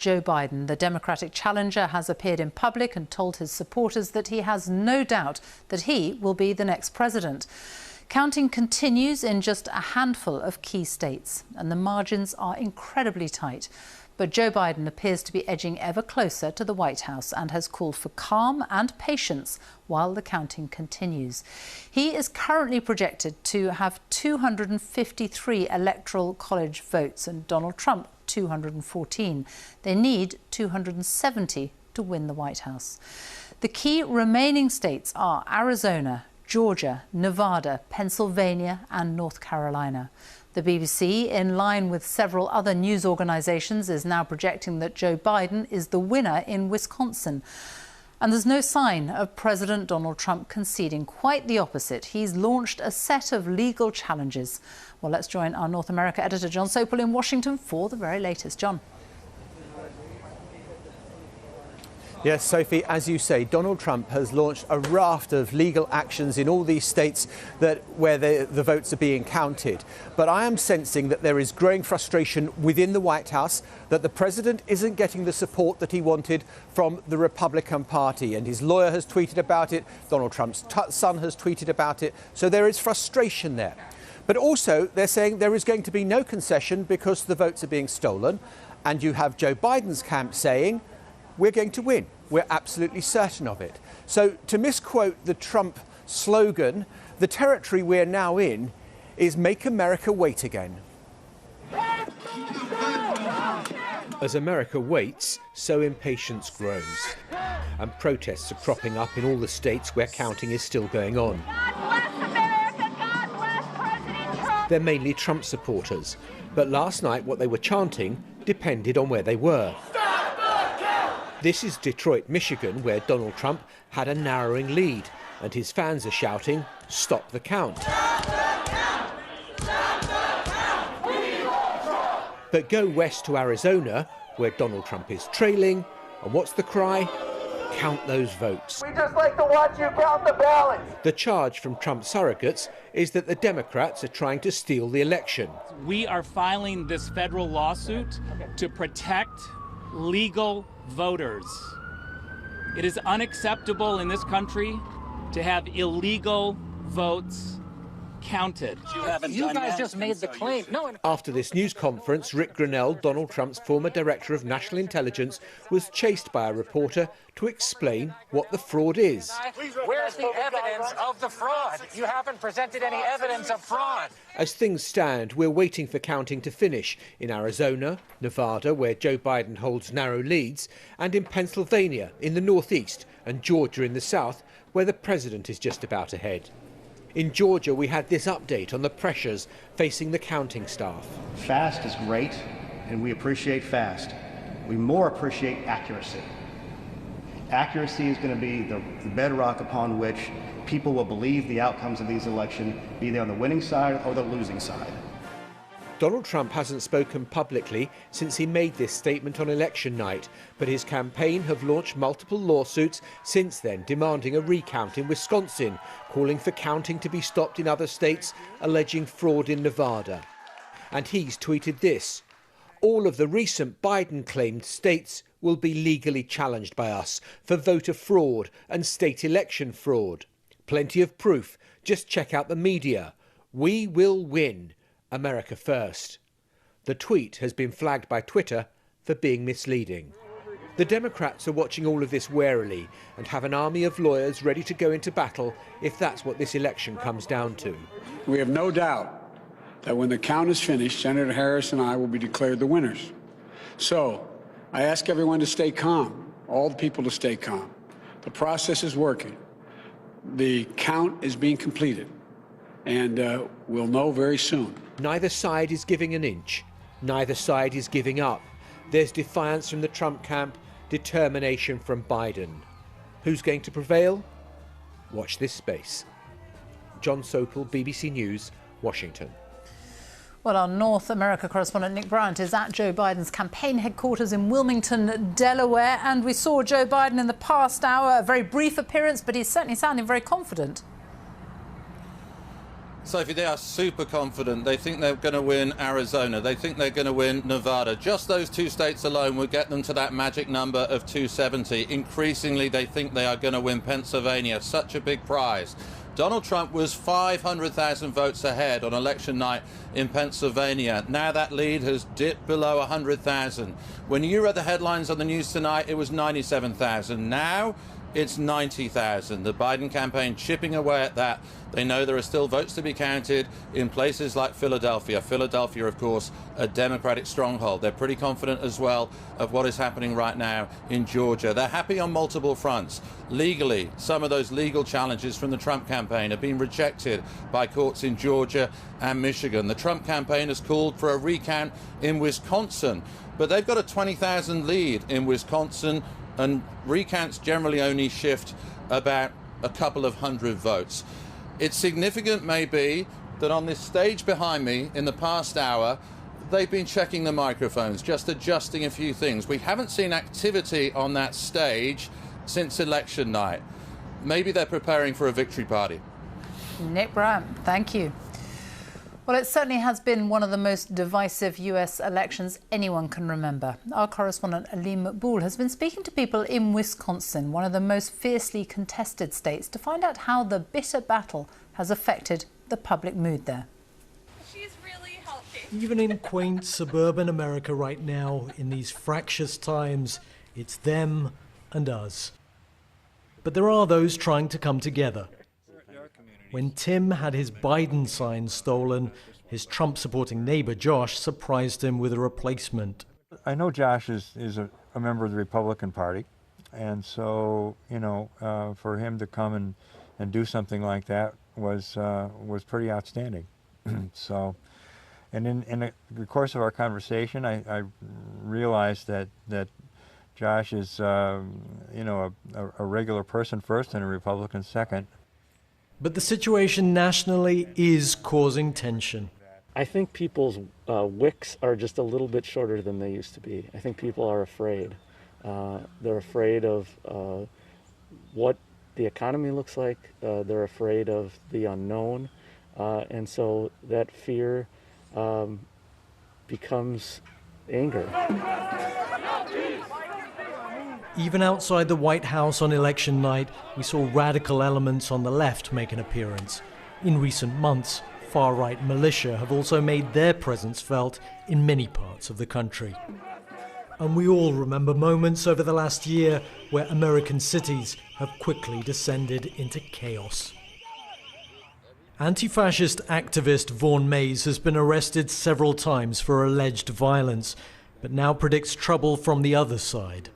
Joe Biden. The Democratic challenger has appeared in public and told his supporters that he has no doubt that he will be the next president. Counting continues in just a handful of key states, and the margins are incredibly tight. But Joe Biden appears to be edging ever closer to the White House and has called for calm and patience while the counting continues. He is currently projected to have 253 electoral college votes and Donald Trump 214. They need 270 to win the White House. The key remaining states are Arizona, Georgia, Nevada, Pennsylvania and North Carolina. The BBC, in line with several other news organisations, is now projecting that Joe Biden is the winner in Wisconsin. And there's no sign of President Donald Trump conceding. Quite the opposite. He's launched a set of legal challenges. Well, let's join our North America editor, John Sopel, in Washington for the very latest. John. Yes, Sophie, as you say, Donald Trump has launched a raft of legal actions in all these states where the votes are being counted. But I am sensing that there is growing frustration within the White House that the president isn't getting the support that he wanted from the Republican Party. And his lawyer has tweeted about it. Donald Trump's son has tweeted about it. So there is frustration there. But also they're saying there is going to be no concession because the votes are being stolen. And you have Joe Biden's camp saying, we're going to win. We're absolutely certain of it. So to misquote the Trump slogan, the territory we're now in is make America wait again. As America waits, so impatience grows. And protests are cropping up in all the states where counting is still going on. God bless America. God bless President Trump. They're mainly Trump supporters. But last night what they were chanting depended on where they were. This is Detroit, Michigan, where Donald Trump had a narrowing lead, and his fans are shouting, "Stop the count." Stop the count! Stop the count! We want Trump! But go west to Arizona, where Donald Trump is trailing, and what's the cry? Count those votes. We just like to watch you count the ballots. The charge from Trump surrogates is that the Democrats are trying to steal the election. We are filing this federal lawsuit to protect legal voters. It is unacceptable in this country to have illegal votes counted. You guys just made the claim. No. After this news conference, Rick Grenell, Donald Trump's former director of national intelligence, was chased by a reporter to explain what the fraud is. Where's the evidence of the fraud? You haven't presented any evidence of fraud. As things stand, we're waiting for counting to finish in Arizona, Nevada, where Joe Biden holds narrow leads, and in Pennsylvania, in the northeast, and Georgia in the south, where the president is just about ahead. In Georgia, we had this update on the pressures facing the counting staff. Fast is great, and we appreciate fast. We more appreciate accuracy. Accuracy is going to be the bedrock upon which people will believe the outcomes of these elections, be they on the winning side or the losing side. Donald Trump hasn't spoken publicly since he made this statement on election night, but his campaign have launched multiple lawsuits since then demanding a recount in Wisconsin, calling for counting to be stopped in other states, alleging fraud in Nevada. And he's tweeted this: all of the recent Biden-claimed states will be legally challenged by us for voter fraud and state election fraud. Plenty of proof. Just check out the media. We will win. America first. The tweet has been flagged by Twitter for being misleading. The Democrats are watching all of this warily and have an army of lawyers ready to go into battle if that's what this election comes down to. We have no doubt that when the count is finished, Senator Harris and I will be declared the winners. So I ask everyone to stay calm, all the people to stay calm. The process is working. The count is being completed, and we'll know very soon. Neither side is giving an inch. Neither side is giving up. There's defiance from the Trump camp, determination from Biden. Who's going to prevail? Watch this space. John Sopel, BBC News, Washington. Well, our North America correspondent Nick Bryant is at Joe Biden's campaign headquarters in Wilmington, Delaware. And we saw Joe Biden in the past hour, a very brief appearance, but he's certainly sounding very confident. Sophie, they are super confident. They think they're going to win Arizona. They think they're going to win Nevada. Just those two states alone will get them to that magic number of 270. Increasingly, they think they are going to win Pennsylvania. Such a big prize. Donald Trump was 500,000 votes ahead on election night in Pennsylvania. Now that lead has dipped below 100,000. When you read the headlines on the news tonight, it was 97,000. Now it's 90,000. The Biden campaign chipping away at that. They know there are still votes to be counted in places like Philadelphia. Philadelphia, of course, a Democratic stronghold. They're pretty confident as well of what is happening right now in Georgia. They're happy on multiple fronts. Legally, some of those legal challenges from the Trump campaign have been rejected by courts in Georgia and Michigan. The Trump campaign has called for a recount in Wisconsin, but they've got a 20,000 lead in Wisconsin, and recounts generally only shift about a couple of hundred votes. It's significant, maybe, that on this stage behind me in the past hour, they've been checking the microphones, just adjusting a few things. We haven't seen activity on that stage since election night. Maybe they're preparing for a victory party. Nick Brown, thank you. Well, it certainly has been one of the most divisive US elections anyone can remember. Our correspondent Aleem Maqbool has been speaking to people in Wisconsin, one of the most fiercely contested states, to find out how the bitter battle has affected the public mood there. She's really healthy. Even in quaint suburban America right now, in these fractious times, it's them and us. But there are those trying to come together. When Tim had his Biden sign stolen, his Trump-supporting neighbor Josh surprised him with a replacement. I know Josh is a member of the Republican Party, and so, you know, for him to come and do something like that was pretty outstanding. So, and in the course of our conversation, I realized that Josh is, you know, a regular person first and a Republican second. But the situation nationally is causing tension. I think people's wicks are just a little bit shorter than they used to be. I think people are afraid. They're afraid of what the economy looks like. They're afraid of the unknown. And so that fear becomes anger. Even outside the White House on election night, we saw radical elements on the left make an appearance. In recent months, far-right militia have also made their presence felt in many parts of the country. And we all remember moments over the last year where American cities have quickly descended into chaos. Anti-fascist activist Vaughn Mays has been arrested several times for alleged violence, but now predicts trouble from the other side.